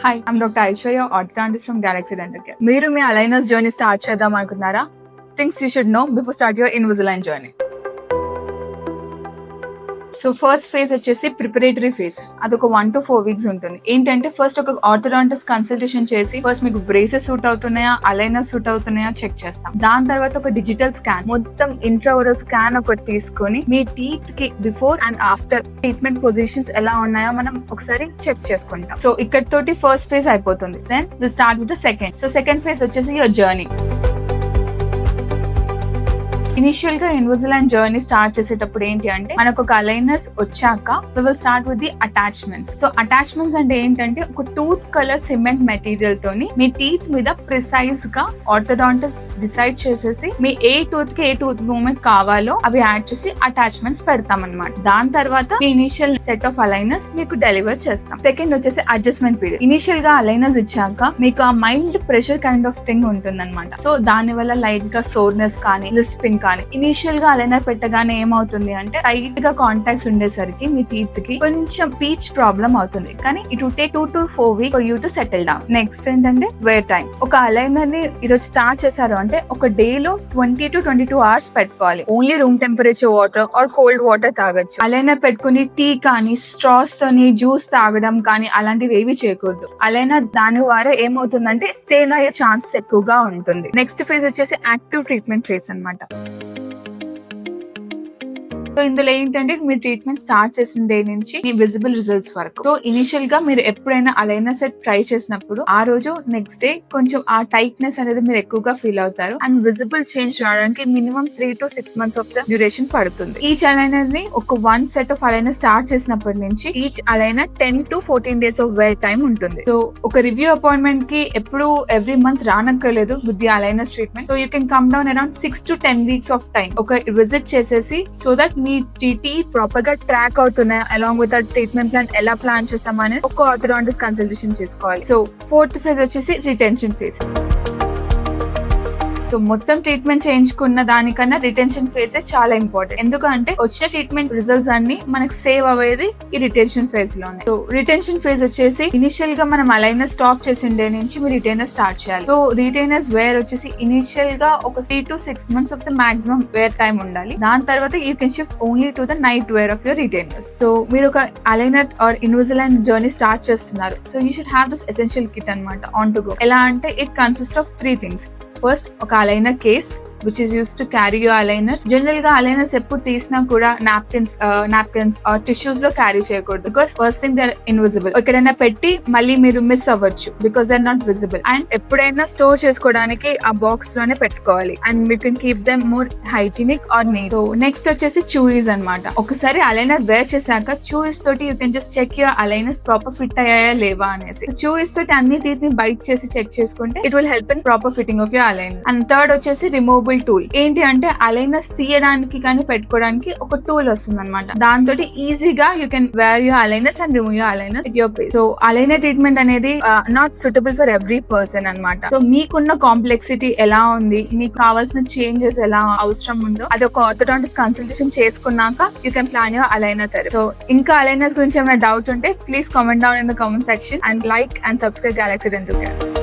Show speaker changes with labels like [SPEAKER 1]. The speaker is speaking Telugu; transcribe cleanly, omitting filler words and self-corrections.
[SPEAKER 1] Hi, I'm doctor Aishwarya, orthodontist from Galaxy Dental Care. మీరు మీ అలైనర్స్ జర్నీ స్టార్ట్ చేద్దాం అనుకున్నారా? Things you should know before start your Invisalign journey. So first phase వచ్చేసి ప్రిపరేటరీ ఫేజ్. అదొక 1 to 4 weeks ఉంటుంది. ఏంటంటే ఫస్ట్ ఒక ఆర్థోడాంటిస్ట్ కన్సల్టేషన్ చేసి ఫస్ట్ మీకు బ్రేసెస్ సూట్ అవుతున్నాయా, అలైనర్ సూట్ అవుతున్నాయా చెక్ చేస్తాం. దాని తర్వాత ఒక డిజిటల్ స్కాన్, మొత్తం ఇంట్రావరల్ స్కాన్ ఒకటి తీసుకొని మీ టీత్ కి before and after treatment positions ఎలా ఉన్నాయో మనం ఒకసారి చెక్ చేసుకుంటాం. సో ఇక్కడ తోటి ఫస్ట్ ఫేజ్ అయిపోతుంది. Then we start with the second. So second phase వచ్చేసి యువర్ జర్నీ. ఇనిషియల్ గా ఇన్విజిలైన్ జర్నీ స్టార్ట్ చేసేటప్పుడు ఏంటి అంటే మనకు ఒక అలైనర్స్ వచ్చాక we will start with the attachments. So attachments అంటే ఏంటంటే ఒక టూత్ కలర్ సిమెంట్ మెటీరియల్ తోని మీ టీత్ మీద ప్రిసైజ్ గా ఆర్థోడాంటిస్ట్ డిసైడ్ చేసేసి మీ ఏ టూత్ కి ఏ టూత్ మూవ్మెంట్ కావాలో అవి యాడ్ చేసి అటాచ్మెంట్స్ పెడతాం అనమాట. దాని తర్వాత మీ ఇనిషియల్ సెట్ ఆఫ్ అలైనర్స్ మీకు డెలివర్ చేస్తాం. సెకండ్ వచ్చేసి అడ్జస్ట్మెంట్ పీరియడ్. ఇనిషియల్ గా అలైనర్స్ ఇచ్చాక మీకు ఆ mild pressure kind of thing ఉంటుంది అనమాట. సో దాని వల్ల లైట్ గా సోర్నెస్ కానీ లిస్పింగ్ కానీ ఇనిషియల్ గా అలైనర్ పెట్టగానే ఏమవుతుంది అంటే టైట్ గా కాంటాక్ట్స్ ఉండేసరికి మీ టీత్ కి కొంచెం పీచ్ ప్రాబ్లం అవుతుంది. కానీ it will take 2 to 4 weeks for you to settle down. Next ఏంటంటే వేర్ టైం. ఒక అలైనర్ ని ఈరోజు స్టార్ట్ చేశారు అంటే ఒక డే లో 20 to 22 hours పెట్టుకోవాలి. Only room temperature water or cold water తాగొచ్చు. అలైనర్ పెట్టుకుని టీ కానీ స్ట్రాస్ తోని జ్యూస్ తాగడం కానీ అలాంటివి ఏవి చేయకూడదు. అలైనర్ దాని ద్వారా ఏమవుతుందంటే స్టేన్ అయ్యే ఛాన్సెస్ ఎక్కువగా ఉంటుంది. నెక్స్ట్ ఫేజ్ వచ్చేసి యాక్టివ్ ట్రీట్మెంట్ ఫేజ్ అన్నమాట. సో ఇందులో ఏంటంటే మీరు ట్రీట్మెంట్ స్టార్ట్ చేసిన డే నుంచి మీ విజిబుల్ రిజల్ట్స్ వరకు. సో ఇనిషియల్ గా మీరు ఎప్పుడైనా అలైనర్ సెట్ ట్రై చేసినప్పుడు ఆ రోజు నెక్స్ట్ డే కొంచెం ఆ టైట్నెస్ అనేది మీరు ఎక్కువగా ఫీల్ అవుతారు. అండ్ విజిబుల్ చేంజ్ రావడానికి minimum 3 to 6 months of the duration పడుతుంది. ఈచ్ అలైనర్ ని ఒక 1 set ఆఫ్ అలైనర్ స్టార్ట్ చేసినప్పటి నుంచి each aligner 10 to 14 days of wear time ఉంటుంది. సో ఒక రివ్యూ అపాయింట్మెంట్ కి ఎప్పుడు ఎవ్రీ మంత్ రానక్కర్లేదు with the aligners treatment. So you can come down around 6 to 10 weeks of time ఒక విజిట్ చేసేసి సో దట్ మీ టీత్ ప్రాపర్ గా ట్రాక్ అవుతున్నాయి అలాంగ్ విత్ ట్రీట్మెంట్ ప్లాన్ ఎలా ప్లాన్ చేస్తామని ఒక ఆర్థోడాంటిస్ట్ కన్సల్టేషన్ చేసుకోవాలి. సో ఫోర్త్ ఫేజ్ వచ్చేసి రిటెన్షన్ ఫేజ్. సో మొత్తం ట్రీట్మెంట్ చేయించుకున్న దానికన్నా రిటెన్షన్ ఫేజ్ చాలా ఇంపార్టెంట్. ఎందుకంటే వచ్చిన ట్రీట్మెంట్ రిజల్ట్స్ అన్ని మనకు సేవ్ అయ్యేది ఈ రిటెన్షన్ ఫేజ్ లోనే. సో రిటెన్షన్ ఫేజ్ వచ్చేసి ఇనిషియల్ గా మనం అలైనర్ స్టాప్ చేసిన డే నుంచి మీరు రిటైనర్ స్టార్ట్ చేయాలి. సో రిటైనర్స్ వేర్ వచ్చేసి ఇనిషియల్ గా ఒక 3 to 6 months of the maximum wear time ఉండాలి. దాని తర్వాత you can shift only to the night wear of your retainers. So మీరు ఒక aligner or Invisalign journey start చేస్తున్నారు. So you should have this essential kit అనమాట ఆన్ టు గో. ఎలా అంటే it consist of 3 things. First ఒక aligner case which is used to carry your aligners. General గా అలైనర్స్ ఎప్పుడు తీసినా కూడా నాప్కిన్స్ ఆర్ టిష్యూస్ లో క్యారీ చేయకూడదు. Because first thing they are invisible. ఎక్కడైనా పెట్టి మళ్ళీ మీరు మిస్ అవ్వచ్చు because they are not visible. And ఎప్పుడైనా స్టోర్ చేసుకోవడానికి ఆ బాక్స్ లోనే పెట్టుకోవాలి. And you can keep them more hygienic or neat. So next వచ్చేసి చూయిస్ అన్నమాట. ఒకసారి అలైనర్ వేర్ చేశాక చూయిస్ తోటి you can just check your aligners proper fit అయ్యాయా లేవా అనేసి. చూయిస్ తోటి అన్ని టీత్ ని బైట్ చేసి చెక్ చేసుకుంటే it will help in proper fitting of your aligner. And third వచ్చేసి రిమూవబుల్ టూల్. ఏంటి అంటే అలైనర్స్ తీయడానికి కానీ పెట్టుకోవడానికి ఒక టూల్ వస్తుంది అనమాట. దాంతో ఈజీగా you can wear your aligners and remove your aligners at your place. So aligner treatment అనేది not suitable for every person అనమాట. సో మీకున్న కాంప్లెక్సిటీ ఎలా ఉంది, మీకు కావాల్సిన చేంజెస్ ఎలా అవసరం ఉందో అది ఒక ఆర్థోడాంటిస్ట్ కన్సల్టేషన్ చేసుకున్నాక you can plan your aligner therapy. So ఇంకా అలైనర్స్ గురించి ఏమైనా డౌట్ ఉంటే please comment down in the comment section and like and subscribe Galaxy Dental Care.